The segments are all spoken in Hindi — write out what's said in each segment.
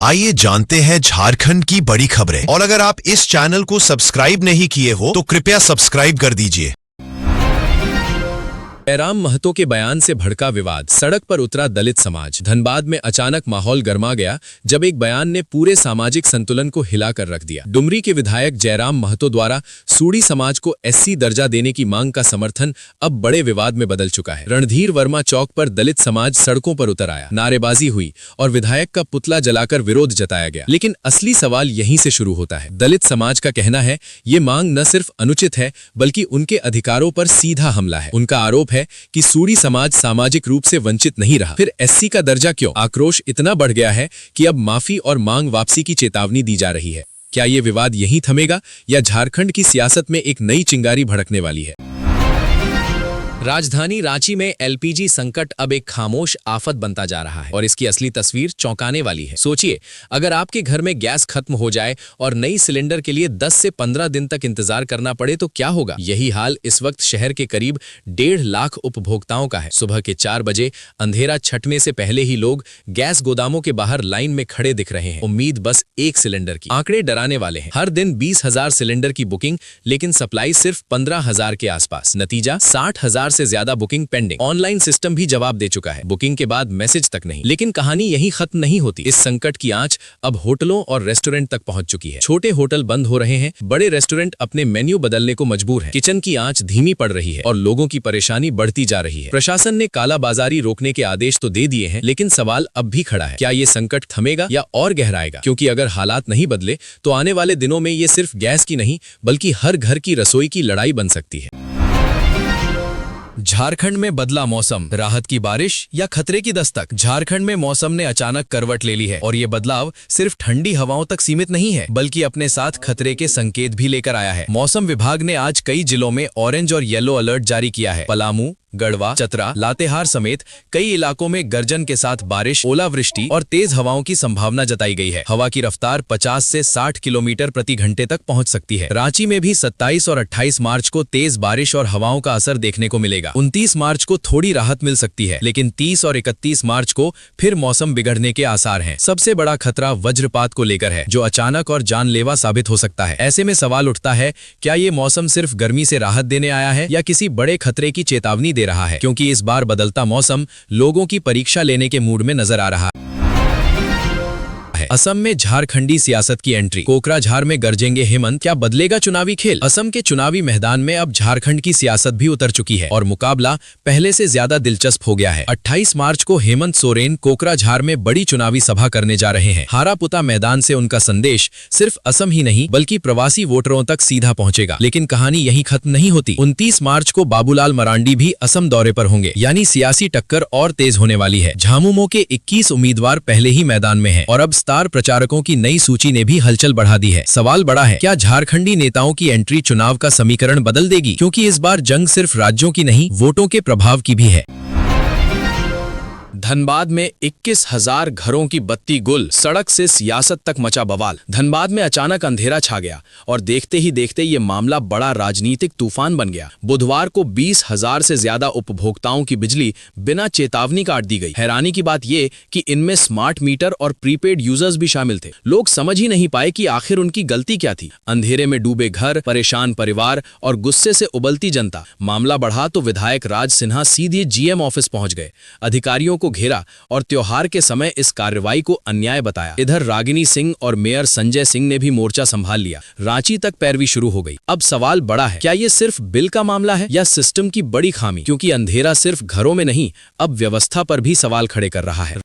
आइए जानते हैं झारखंड की बड़ी खबरें। और अगर आप इस चैनल को सब्सक्राइब नहीं किए हो तो कृपया सब्सक्राइब कर दीजिए। जयराम महतो के बयान से भड़का विवाद, सड़क पर उतरा दलित समाज। धनबाद में अचानक माहौल गर्मा गया जब एक बयान ने पूरे सामाजिक संतुलन को हिलाकर रख दिया। डुमरी के विधायक जयराम महतो द्वारा सूड़ी समाज को एससी दर्जा देने की मांग का समर्थन अब बड़े विवाद में बदल चुका है। रणधीर वर्मा चौक पर दलित समाज सड़कों पर उतर आया, नारेबाजी हुई और विधायक का पुतला जलाकर विरोध जताया गया। लेकिन असली सवाल यहीं से शुरू होता है। दलित समाज का कहना है ये मांग न सिर्फ अनुचित है बल्कि उनके अधिकारों पर सीधा हमला है। उनका आरोप है कि सूड़ी समाज सामाजिक रूप से वंचित नहीं रहा, फिर एससी का दर्जा क्यों? आक्रोश इतना बढ़ गया है कि अब माफी और मांग वापसी की चेतावनी दी जा रही है। क्या ये विवाद यहीं थमेगा या झारखंड की सियासत में एक नई चिंगारी भड़कने वाली है? राजधानी रांची में एलपीजी संकट अब एक खामोश आफत बनता जा रहा है और इसकी असली तस्वीर चौंकाने वाली है। सोचिए, अगर आपके घर में गैस खत्म हो जाए और नई सिलेंडर के लिए 10 से 15 दिन तक इंतजार करना पड़े तो क्या होगा? यही हाल इस वक्त शहर के करीब 1.5 लाख उपभोक्ताओं का है। सुबह के 4 बजे अंधेरा छटने से पहले ही लोग गैस गोदामों के बाहर लाइन में खड़े दिख रहे हैं, उम्मीद बस एक सिलेंडर की। आंकड़े डराने वाले हैं। हर दिन 20,000 सिलेंडर की बुकिंग, लेकिन सप्लाई सिर्फ 15,000 के आसपास। नतीजा 60,000 से ज्यादा बुकिंग पेंडिंग। ऑनलाइन सिस्टम भी जवाब दे चुका है, बुकिंग के बाद मैसेज तक नहीं। लेकिन कहानी यहीं खत्म नहीं होती। इस संकट की आंच अब होटलों और रेस्टोरेंट तक पहुंच चुकी है। छोटे होटल बंद हो रहे हैं, बड़े रेस्टोरेंट अपने मेन्यू बदलने को मजबूर हैं। किचन की आंच धीमी पड़ रही है और लोगों की परेशानी बढ़ती जा रही है। प्रशासन ने कालाबाजारी रोकने के आदेश तो दे दिए हैं, लेकिन सवाल अब भी खड़ा है, क्या ये संकट थमेगा या और गहराएगा? क्योंकि अगर हालात नहीं बदले तो आने वाले दिनों में ये सिर्फ गैस की नहीं बल्कि हर घर की रसोई की लड़ाई बन सकती है। झारखंड में बदला मौसम, राहत की बारिश या खतरे की दस्तक? झारखंड में मौसम ने अचानक करवट ले ली है और ये बदलाव सिर्फ ठंडी हवाओं तक सीमित नहीं है बल्कि अपने साथ खतरे के संकेत भी लेकर आया है। मौसम विभाग ने आज कई जिलों में ऑरेंज और येलो अलर्ट जारी किया है। पलामू, गढ़वा, चतरा, लातेहार समेत कई इलाकों में गर्जन के साथ बारिश, ओलावृष्टि और तेज हवाओं की संभावना जताई गई है। हवा की रफ्तार 50 से 60 किलोमीटर प्रति घंटे तक पहुंच सकती है। रांची में भी 27 और 28 मार्च को तेज बारिश और हवाओं का असर देखने को मिलेगा। 29 मार्च को थोड़ी राहत मिल सकती है, लेकिन 30 और 31 मार्च को फिर मौसम बिगड़ने के आसार हैं। सबसे बड़ा खतरा वज्रपात को लेकर है, जो अचानक और जानलेवा साबित हो सकता है। ऐसे में सवाल उठता है, क्या ये मौसम सिर्फ गर्मी से राहत देने आया है या किसी बड़े खतरे की चेतावनी दे रहा है? क्योंकि इस बार बदलता मौसम लोगों की परीक्षा लेने के मूड में नजर आ रहा है। असम में झारखंडी सियासत की एंट्री, कोकराझार में गरजेंगे हेमंत, क्या बदलेगा चुनावी खेल? असम के चुनावी मैदान में अब झारखंड की सियासत भी उतर चुकी है और मुकाबला पहले से ज्यादा दिलचस्प हो गया है। 28 मार्च को हेमंत सोरेन कोकराझार में बड़ी चुनावी सभा करने जा रहे हैं। हारापुता मैदान से उनका संदेश सिर्फ असम ही नहीं बल्कि प्रवासी वोटरों तक सीधा पहुंचेगा। लेकिन कहानी यहीं खत्म नहीं होती। 29 मार्च को बाबूलाल मरांडी भी असम दौरे पर होंगे, यानी सियासी टक्कर और तेज होने वाली है। झामुमो के 21 उम्मीदवार पहले ही मैदान में हैं और अब स्टार प्रचारकों की नई सूची ने भी हलचल बढ़ा दी है। सवाल बड़ा है, क्या झारखंडी नेताओं की एंट्री चुनाव का समीकरण बदल देगी? क्योंकि इस बार जंग सिर्फ राज्यों की नहीं, वोटों के प्रभाव की भी है। धनबाद में 21,000 घरों की बत्ती गुल, सड़क से सियासत तक मचा बवाल। धनबाद में अचानक अंधेरा छा गया और देखते ही देखते ये मामला बड़ा राजनीतिक तूफान बन गया। बुधवार को 20,000 से ज्यादा उपभोक्ताओं की बिजली बिना चेतावनी काट दी गई। हैरानी की बात ये कि इनमें स्मार्ट मीटर और प्रीपेड यूजर्स भी शामिल थे। लोग समझ ही नहीं पाए कि आखिर उनकी गलती क्या थी। अंधेरे में डूबे घर, परेशान परिवार और गुस्से से उबलती जनता। मामला बढ़ा तो विधायक राज सिन्हा सीधे जीएम ऑफिस पहुंच गए, अधिकारियों को घेरा और त्योहार के समय इस कार्रवाई को अन्याय बताया। इधर रागिनी सिंह और मेयर संजय सिंह ने भी मोर्चा संभाल लिया। रांची तक पैरवी शुरू हो गई। अब सवाल बड़ा है, क्या ये सिर्फ बिल का मामला है या सिस्टम की बड़ी खामी? क्योंकि अंधेरा सिर्फ घरों में नहीं, अब व्यवस्था पर भी सवाल खड़े कर रहा है।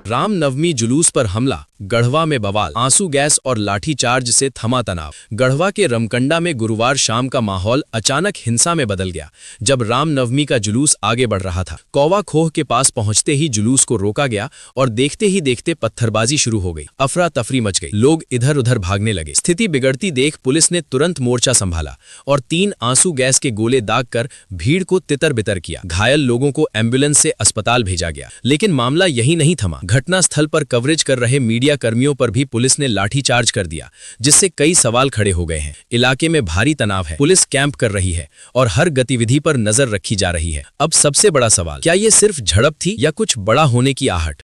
रामनवमी जुलूस पर हमला, गढ़वा में बवाल, आंसू गैस और लाठीचार्ज से थमा तनाव। गढ़वा के रमकंडा में गुरुवार शाम का माहौल अचानक हिंसा में बदल गया जब रामनवमी का जुलूस आगे बढ़ रहा था। कौवा खोह के पास पहुंचते ही जुलूस को रोका गया और देखते ही देखते पत्थरबाजी शुरू हो गई। अफरा तफरी मच गई, लोग इधर उधर भागने लगे। स्थिति बिगड़ती देख पुलिस ने तुरंत मोर्चा संभाला और 3 आंसू गैस के गोले दागकर भीड़ को तितर बितर किया। घायल लोगों को एम्बुलेंस से अस्पताल भेजा गया। लेकिन मामला यही नहीं थमा। घटनास्थल पर कवरेज कर रहे मीडिया कर्मियों पर भी पुलिस ने लाठीचार्ज कर दिया, जिससे कई सवाल खड़े हो गए हैं। इलाके में भारी तनाव है, पुलिस कैंप कर रही है और हर गतिविधि पर नजर रखी जा रही है। अब सबसे बड़ा सवाल, क्या ये सिर्फ झड़प थी या कुछ बड़ा होने की आहट?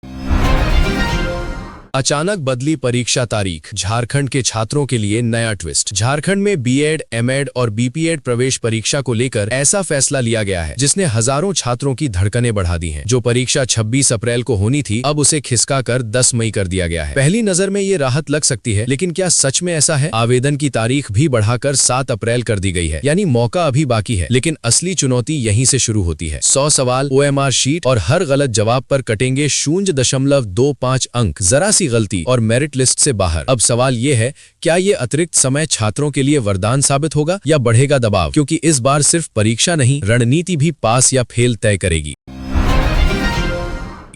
अचानक बदली परीक्षा तारीख, झारखंड के छात्रों के लिए नया ट्विस्ट। झारखंड में बीएड, एमएड और बीपीएड प्रवेश परीक्षा को लेकर ऐसा फैसला लिया गया है जिसने हजारों छात्रों की धड़कनें बढ़ा दी हैं। जो परीक्षा 26 अप्रैल को होनी थी, अब उसे खिसकाकर 10 मई कर दिया गया है। पहली नजर में ये राहत लग सकती है, लेकिन क्या सच में ऐसा है? आवेदन की तारीख भी बढ़ाकर 7 अप्रैल कर दी गई है, यानी मौका अभी बाकी है। लेकिन असली चुनौती यहीं से शुरू होती है। 100 सवाल, OMR शीट और हर गलत जवाब पर कटेंगे 0.25 अंक। जरा सी गलती और मेरिट लिस्ट से बाहर। अब सवाल ये है, क्या ये अतिरिक्त समय छात्रों के लिए वरदान साबित होगा या बढ़ेगा दबाव? क्योंकि इस बार सिर्फ परीक्षा नहीं, रणनीति भी पास या फेल तय करेगी।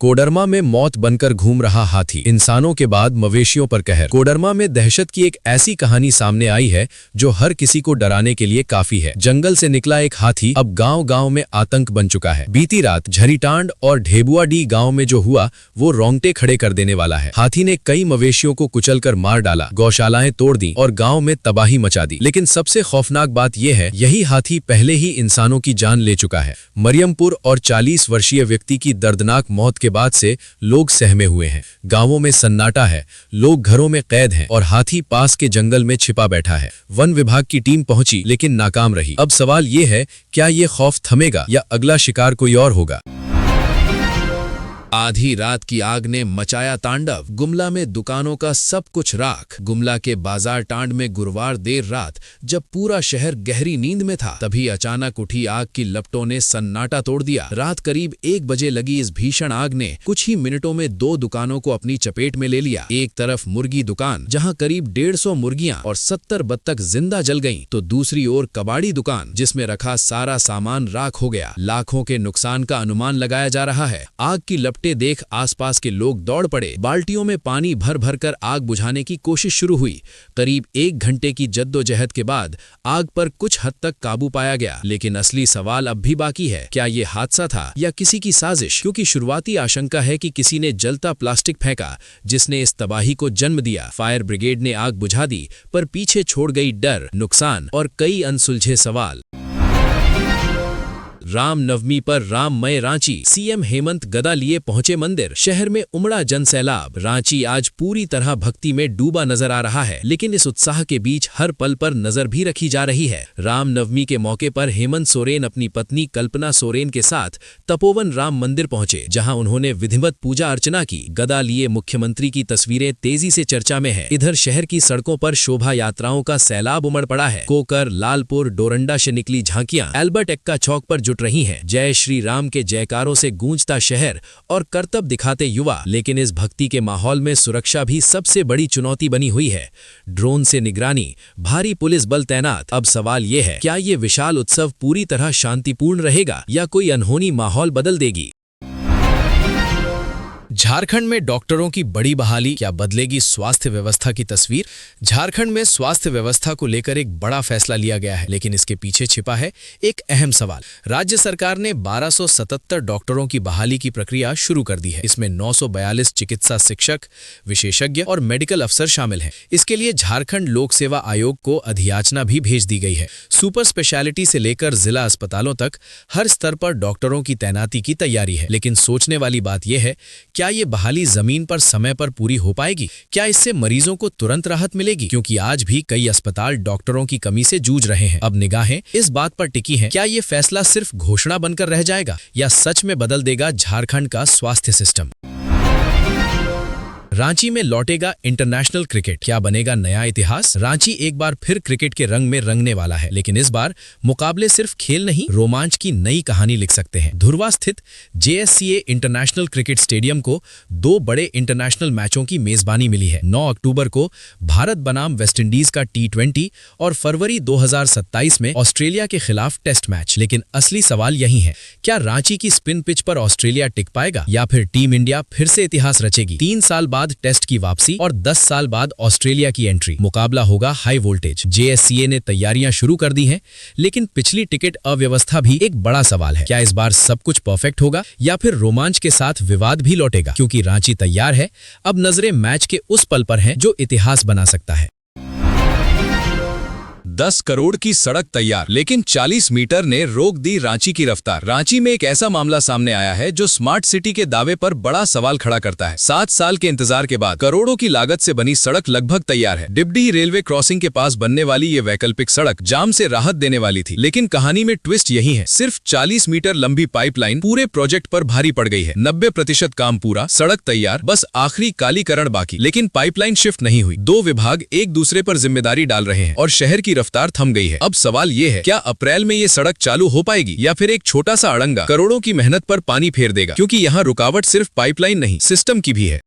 कोडरमा में मौत बनकर घूम रहा हाथी, इंसानों के बाद मवेशियों पर कहर। कोडरमा में दहशत की एक ऐसी कहानी सामने आई है जो हर किसी को डराने के लिए काफी है। जंगल से निकला एक हाथी अब गांव-गांव में आतंक बन चुका है। बीती रात झरीटांड और ढेबुआडी गांव में जो हुआ वो रोंगटे खड़े कर देने वाला है। हाथी ने कई मवेशियों को कुचलकर मार डाला, गौशालाएं तोड़ दी और गांव में तबाही मचा दी। लेकिन सबसे खौफनाक बात यह है, यही हाथी पहले ही इंसानों की जान ले चुका है। मरियमपुर और 40 वर्षीय व्यक्ति की दर्दनाक मौत के बाद से लोग सहमे हुए हैं। गांवों में सन्नाटा है, लोग घरों में कैद हैं और हाथी पास के जंगल में छिपा बैठा है। वन विभाग की टीम पहुंची लेकिन नाकाम रही। अब सवाल ये है, क्या ये खौफ थमेगा या अगला शिकार कोई और होगा? आधी रात की आग ने मचाया तांडव, गुमला में दुकानों का सब कुछ राख। गुमला के बाजार टांड में गुरुवार देर रात जब पूरा शहर गहरी नींद में था, तभी अचानक उठी आग की लपटों ने सन्नाटा तोड़ दिया। रात करीब 1 बजे लगी इस भीषण आग ने कुछ ही मिनटों में 2 दुकानों को अपनी चपेट में ले लिया। एक तरफ मुर्गी दुकान जहां करीब 150 मुर्गियां और 70 बत्तख जिंदा जल गईं, तो दूसरी ओर कबाड़ी दुकान जिसमें रखा सारा सामान राख हो गया। लाखों के नुकसान का अनुमान लगाया जा रहा है। आग की लपटें देख आसपास के लोग दौड़ पड़े। बाल्टियों में पानी भर भर कर आग बुझाने की कोशिश शुरू हुई। करीब 1 घंटे की जद्दोजहद के बाद आग पर कुछ हद तक काबू पाया गया। लेकिन असली सवाल अब भी बाकी है, क्या ये हादसा था या किसी की साजिश? क्योंकि शुरुआती आशंका है कि किसी ने जलता प्लास्टिक फेंका जिसने इस तबाही को जन्म दिया। फायर ब्रिगेड ने आग बुझा दी, पर पीछे छोड़ गई डर, नुकसान और कई अनसुलझे सवाल। रामनवमी पर राममय रांची, सीएम हेमंत गदा लिए पहुंचे मंदिर। शहर में उमड़ा जनसैलाब। रांची आज पूरी तरह भक्ति में डूबा नजर आ रहा है, लेकिन इस उत्साह के बीच हर पल पर नजर भी रखी जा रही है। रामनवमी के मौके पर हेमंत सोरेन अपनी पत्नी कल्पना सोरेन के साथ तपोवन राम मंदिर पहुंचे, जहां उन्होंने विधिवत पूजा अर्चना की। गदा लिए मुख्यमंत्री की तस्वीरें तेजी से चर्चा में है। इधर शहर की सड़कों पर शोभा यात्राओं का सैलाब उमड़ पड़ा है। कोकर, लालपुर, डोरंडा से निकली झांकियां एल्बर्ट एक्का चौक पर जुट रही हैं। जय श्री राम के जयकारों से गूंजता शहर और करतब दिखाते युवा। लेकिन इस भक्ति के माहौल में सुरक्षा भी सबसे बड़ी चुनौती बनी हुई है। ड्रोन से निगरानी, भारी पुलिस बल तैनात। अब सवाल यह है, क्या ये विशाल उत्सव पूरी तरह शांतिपूर्ण रहेगा या कोई अनहोनी माहौल बदल देगी? झारखंड में डॉक्टरों की बड़ी बहाली, क्या बदलेगी स्वास्थ्य व्यवस्था की तस्वीर? झारखंड में स्वास्थ्य व्यवस्था को लेकर एक बड़ा फैसला लिया गया है, लेकिन इसके पीछे छिपा है एक अहम सवाल। राज्य सरकार ने 1277 डॉक्टरों की बहाली की प्रक्रिया शुरू कर दी है। इसमें 942 चिकित्सा शिक्षक, विशेषज्ञ और मेडिकल अफसर शामिल हैं। इसके लिए झारखंड लोक सेवा आयोग को अधियाचना भी भेज दी गई है। सुपर स्पेशलिटी से लेकर जिला अस्पतालों तक हर स्तर पर डॉक्टरों की तैनाती की तैयारी है। लेकिन सोचने वाली बात यह है, क्या ये बहाली जमीन पर समय पर पूरी हो पाएगी? क्या इससे मरीजों को तुरंत राहत मिलेगी? क्योंकि आज भी कई अस्पताल डॉक्टरों की कमी से जूझ रहे हैं। अब निगाहें इस बात पर टिकी हैं, क्या ये फैसला सिर्फ घोषणा बनकर रह जाएगा या सच में बदल देगा झारखंड का स्वास्थ्य सिस्टम? रांची में लौटेगा इंटरनेशनल क्रिकेट, क्या बनेगा नया इतिहास? रांची एक बार फिर क्रिकेट के रंग में रंगने वाला है, लेकिन इस बार मुकाबले सिर्फ खेल नहीं, रोमांच की नई कहानी लिख सकते हैं। धुरवा स्थित JSCA इंटरनेशनल क्रिकेट स्टेडियम को 2 बड़े इंटरनेशनल मैचों की मेजबानी मिली है। 9 अक्टूबर को भारत बनाम वेस्टइंडीज का T20 और फरवरी 2027 में ऑस्ट्रेलिया के खिलाफ टेस्ट मैच। लेकिन असली सवाल यही है, क्या रांची की स्पिन पिच पर ऑस्ट्रेलिया टिक पाएगा या फिर टीम इंडिया फिर से इतिहास रचेगी? 3 साल बाद टेस्ट की वापसी और 10 साल बाद ऑस्ट्रेलिया की एंट्री। मुकाबला होगा हाई वोल्टेज। JSCA ने तैयारियां शुरू कर दी हैं, लेकिन पिछली टिकट अव्यवस्था भी एक बड़ा सवाल है। क्या इस बार सब कुछ परफेक्ट होगा या फिर रोमांच के साथ विवाद भी लौटेगा? क्योंकि रांची तैयार है, अब नजरें मैच के उस पल पर हैं जो इतिहास बना सकता है। 10 करोड़ की सड़क तैयार, लेकिन 40 मीटर ने रोक दी रांची की रफ्तार। रांची में एक ऐसा मामला सामने आया है जो स्मार्ट सिटी के दावे पर बड़ा सवाल खड़ा करता है। 7 साल के इंतजार के बाद करोड़ों की लागत से बनी सड़क लगभग तैयार है। डिबडी रेलवे क्रॉसिंग के पास बनने वाली ये वैकल्पिक सड़क जाम से राहत देने वाली थी, लेकिन कहानी में ट्विस्ट यही है, सिर्फ 40 मीटर लंबी पाइपलाइन पूरे प्रोजेक्ट पर भारी पड़ गई है। 90% काम पूरा, सड़क तैयार, बस आखिरी कालीकरण बाकी, लेकिन पाइपलाइन शिफ्ट नहीं हुई। 2 विभाग एक दूसरे पर जिम्मेदारी डाल रहे हैं और शहर की रफ्तार थम गई है। अब सवाल ये है, क्या अप्रैल में ये सड़क चालू हो पाएगी या फिर एक छोटा सा अड़ंगा करोड़ों की मेहनत पर पानी फेर देगा? क्योंकि यहाँ रुकावट सिर्फ पाइपलाइन नहीं, सिस्टम की भी है।